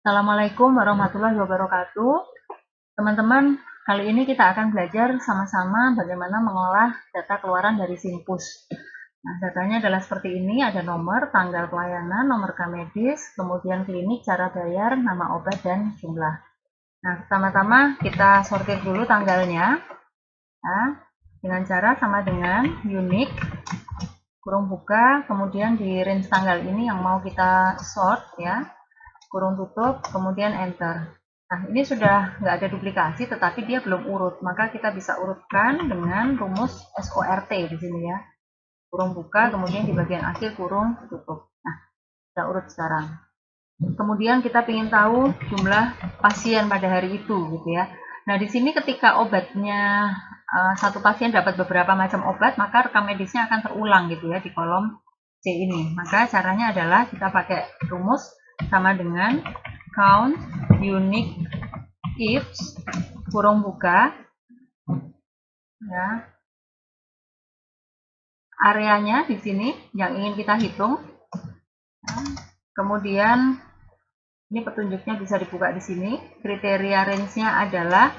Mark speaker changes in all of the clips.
Speaker 1: Assalamualaikum warahmatullahi wabarakatuh. Teman-teman, kali ini kita akan belajar sama-sama bagaimana mengolah data keluaran dari Simpus. Nah, datanya adalah seperti ini, ada nomor, tanggal pelayanan, nomor rekam medis, kemudian klinik, cara bayar, nama obat, dan jumlah. Nah, pertama-tama kita sortir dulu tanggalnya, ya, dengan cara sama dengan unique, kurung buka, kemudian di range tanggal ini yang mau kita sort, ya, kurung tutup, kemudian enter. Nah, ini sudah nggak ada duplikasi, tetapi dia belum urut. Maka kita bisa urutkan dengan rumus SORT di sini ya. Kurung buka, kemudian di bagian akhir kurung tutup. Nah, kita urut sekarang. Kemudian kita ingin tahu jumlah pasien pada hari itu, gitu ya. Nah, di sini ketika obatnya satu pasien dapat beberapa macam obat, maka rekam medisnya akan terulang gitu ya di kolom C ini. Maka caranya adalah kita pakai rumus sama dengan count unique ifs kurung buka ya, areanya di sini yang ingin kita hitung. Kemudian ini petunjuknya bisa dibuka di sini. Kriteria range-nya adalah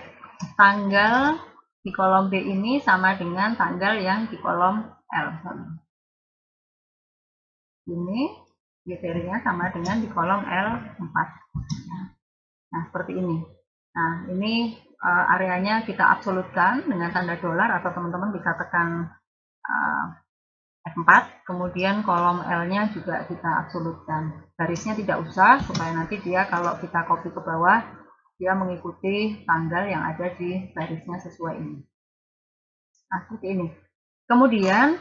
Speaker 1: tanggal di kolom B ini sama dengan tanggal yang di kolom L. Ini kriterianya sama dengan di kolom L4. Nah, seperti ini. Nah, ini areanya kita absolutkan dengan tanda dolar atau teman-teman bisa tekan F4, kemudian kolom L-nya juga kita absolutkan. Garisnya tidak usah, supaya nanti dia kalau kita copy ke bawah, dia mengikuti tanggal yang ada di garisnya sesuai ini. Nah, seperti ini. Kemudian,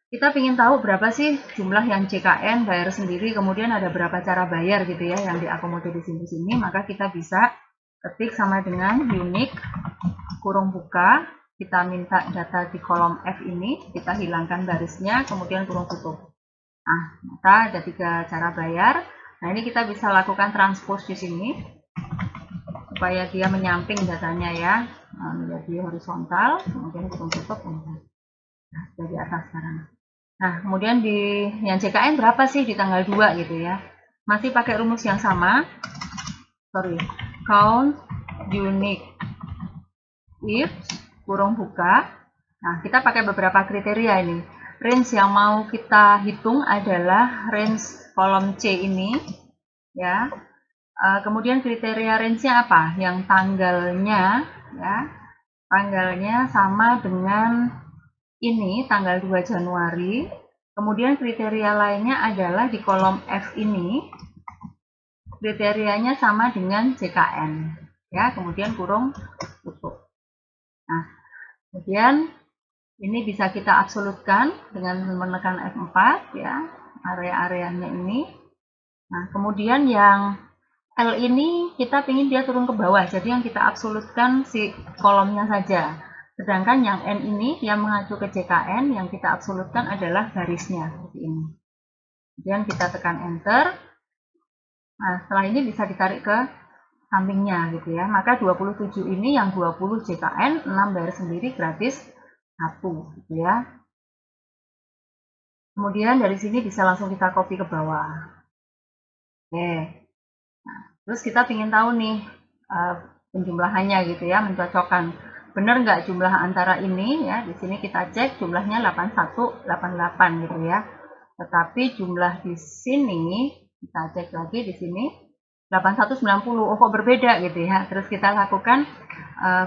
Speaker 1: kita ingin tahu berapa sih jumlah yang JKN bayar sendiri, kemudian ada berapa cara bayar gitu ya, yang diakomodir di sini, maka kita bisa ketik sama dengan unique, kurung buka, kita minta data di kolom F ini, kita hilangkan barisnya, kemudian kurung tutup. Nah, maka ada 3 cara bayar. Nah, ini kita bisa lakukan transpose di sini, supaya dia menyamping datanya ya, menjadi horizontal, kemudian kurung tutup. Nah, sudah di atas sekarang. Nah, kemudian di yang JKN berapa sih di tanggal 2 gitu ya. Masih pakai rumus yang sama. Count unique if kurung buka. Nah, kita pakai beberapa kriteria ini. Range yang mau kita hitung adalah range kolom C ini, ya. Kemudian kriteria range-nya apa? Yang tanggalnya, ya, tanggalnya sama dengan ini, tanggal 2 Januari. Kemudian kriteria lainnya adalah di kolom F ini, kriterianya sama dengan JKN, ya. Kemudian kurung tutup. Nah, kemudian ini bisa kita absolutkan dengan menekan F4 ya, area-areanya ini. Nah, kemudian yang L ini kita ingin dia turun ke bawah, jadi yang kita absolutkan si kolomnya saja. Sedangkan yang N ini yang mengacu ke JKN, yang kita absolutkan adalah garisnya seperti ini. Kemudian kita tekan enter. Nah, setelah ini bisa ditarik ke sampingnya gitu ya. Maka 27 ini yang 20 JKN, 6 bayar sendiri gratis 1 gitu ya. Kemudian dari sini bisa langsung kita copy ke bawah. Oke. Nah, terus kita ingin tahu nih penjumlahannya gitu ya, mencocokkan. Benar nggak jumlah antara ini ya? Di sini kita cek jumlahnya 8188 gitu ya. Tetapi jumlah di sini kita cek lagi di sini 8190. Oh, kok berbeda gitu ya. Terus kita lakukan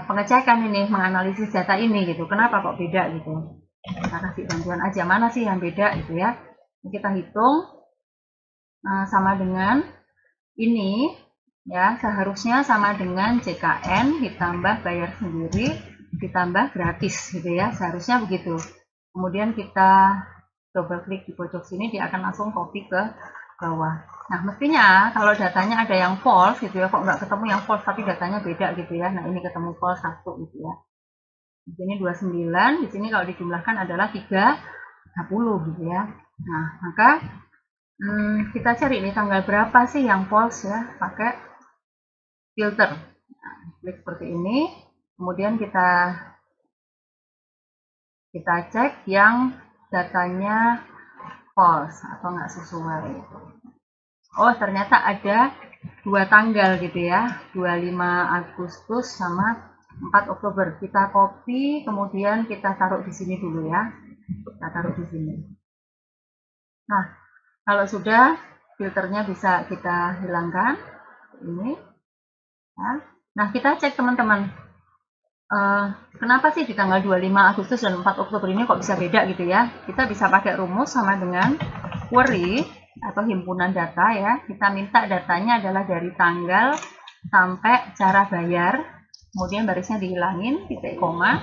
Speaker 1: pengecekan ini, menganalisis data ini gitu. Kenapa kok beda gitu? Kita kasih bantuan aja, mana sih yang beda gitu ya. Kita hitung sama dengan ini ya, seharusnya sama dengan JKN ditambah bayar sendiri ditambah gratis gitu ya, seharusnya begitu. Kemudian kita double klik di pojok sini, dia akan langsung copy ke bawah. Nah, mestinya kalau datanya ada yang false gitu ya, kok nggak ketemu yang false tapi datanya beda gitu ya. Nah, ini ketemu false 1 gitu ya. Di sini 29, di sini kalau dijumlahkan adalah 30 gitu ya. Nah, maka kita cari nih tanggal berapa sih yang false ya, pakai filter. Nah, klik seperti ini, kemudian kita cek yang datanya false atau nggak sesuai. Oh, ternyata ada dua tanggal gitu ya, 25 Agustus sama 4 Oktober. Kita copy, kemudian kita taruh di sini dulu ya. Kita taruh di sini. Nah, kalau sudah, filternya bisa kita hilangkan. Ini. Nah, kita cek teman-teman. Kenapa sih di tanggal 25 Agustus dan 4 Oktober ini kok bisa beda gitu ya? Kita bisa pakai rumus sama dengan query atau himpunan data ya. Kita minta datanya adalah dari tanggal sampai cara bayar, kemudian barisnya dihilangin, titik koma,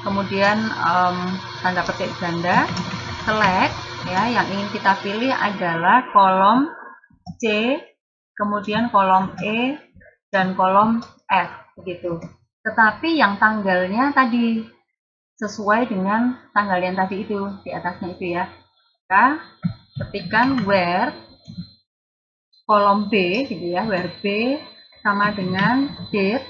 Speaker 1: kemudian tanda petik ganda, select ya, yang ingin kita pilih adalah kolom C, kemudian kolom E, dan kolom F begitu. Tetapi yang tanggalnya tadi sesuai dengan tanggal yang tadi itu di atasnya itu ya. Maka ketikkan where kolom B gitu ya, where B sama dengan date,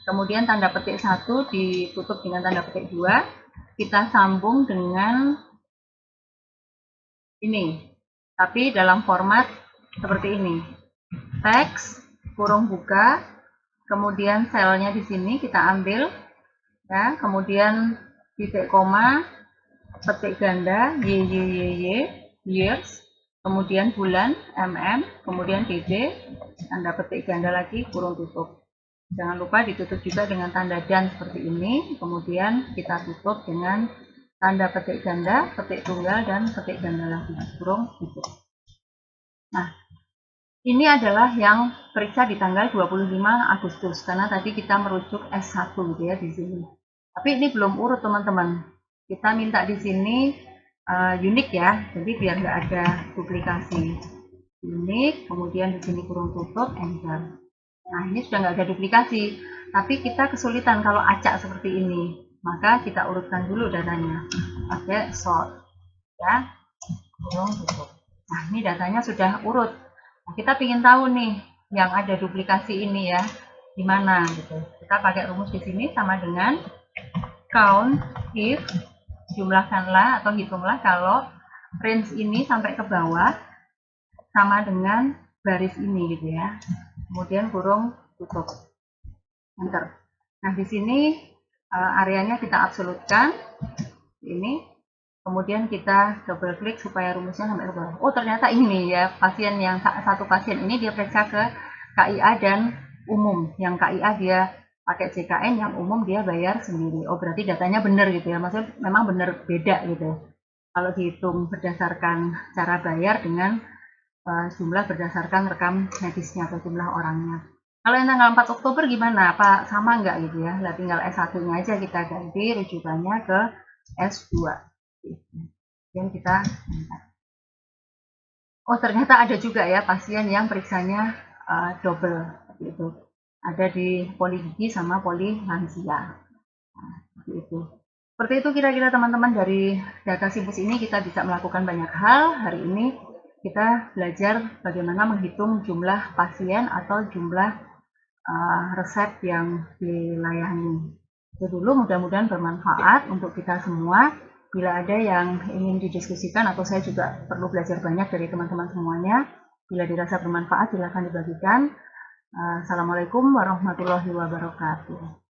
Speaker 1: kemudian tanda petik 1 ditutup dengan tanda petik 2, kita sambung dengan ini, tapi dalam format seperti ini, teks kurung buka, kemudian selnya di sini kita ambil ya, kemudian titik koma, petik ganda years, kemudian bulan kemudian DD, tanda petik ganda lagi kurung tutup. Jangan lupa ditutup juga dengan tanda dan seperti ini, kemudian kita tutup dengan tanda petik ganda, petik tunggal, dan petik ganda lagi kurung tutup. Nah, ini adalah yang periksa di tanggal 25 Agustus, karena tadi kita merujuk S1 gitu ya di sini. Tapi ini belum urut teman-teman. Kita minta di sini unik ya, jadi biar nggak ada duplikasi. Unik, kemudian di sini kurung tutup, enter. Nah, ini sudah nggak ada duplikasi, tapi kita kesulitan kalau acak seperti ini. Maka kita urutkan dulu datanya. Pakai sort ya, kurung tutup. Nah, ini datanya sudah urut. Nah, kita ingin tahu nih yang ada duplikasi ini ya, di mana gitu. Kita pakai rumus di sini sama dengan count if, jumlahkanlah atau hitunglah kalau range ini sampai ke bawah sama dengan baris ini gitu ya. Kemudian kurung tutup, enter. Nah, di sini areanya kita absolutkan ini, kemudian kita double klik supaya rumusnya sampai ke bawah. Oh, ternyata ini ya, pasien yang satu pasien ini dia periksa ke KIA dan umum. Yang KIA dia pakai JKN, yang umum dia bayar sendiri. Oh, berarti datanya benar gitu ya, maksudnya memang benar beda gitu. Kalau dihitung berdasarkan cara bayar dengan jumlah berdasarkan rekam medisnya atau jumlah orangnya. Kalau yang tanggal 4 Oktober gimana? Apa sama nggak gitu ya? Nah, tinggal S1-nya aja kita ganti rujukannya ke S2. Kemudian kita oh, ternyata ada juga ya pasien yang periksanya double gitu. Ada di poli gigi sama poli lansia. Nah, seperti itu kira-kira teman-teman, dari data Simpus ini kita bisa melakukan banyak hal. Hari ini kita belajar bagaimana menghitung jumlah pasien atau jumlah resep yang dilayani. Itu dulu, mudah-mudahan bermanfaat untuk kita semua. Bila ada yang ingin didiskusikan atau saya juga perlu belajar banyak dari teman-teman semuanya, bila dirasa bermanfaat silakan dibagikan. Assalamualaikum warahmatullahi wabarakatuh.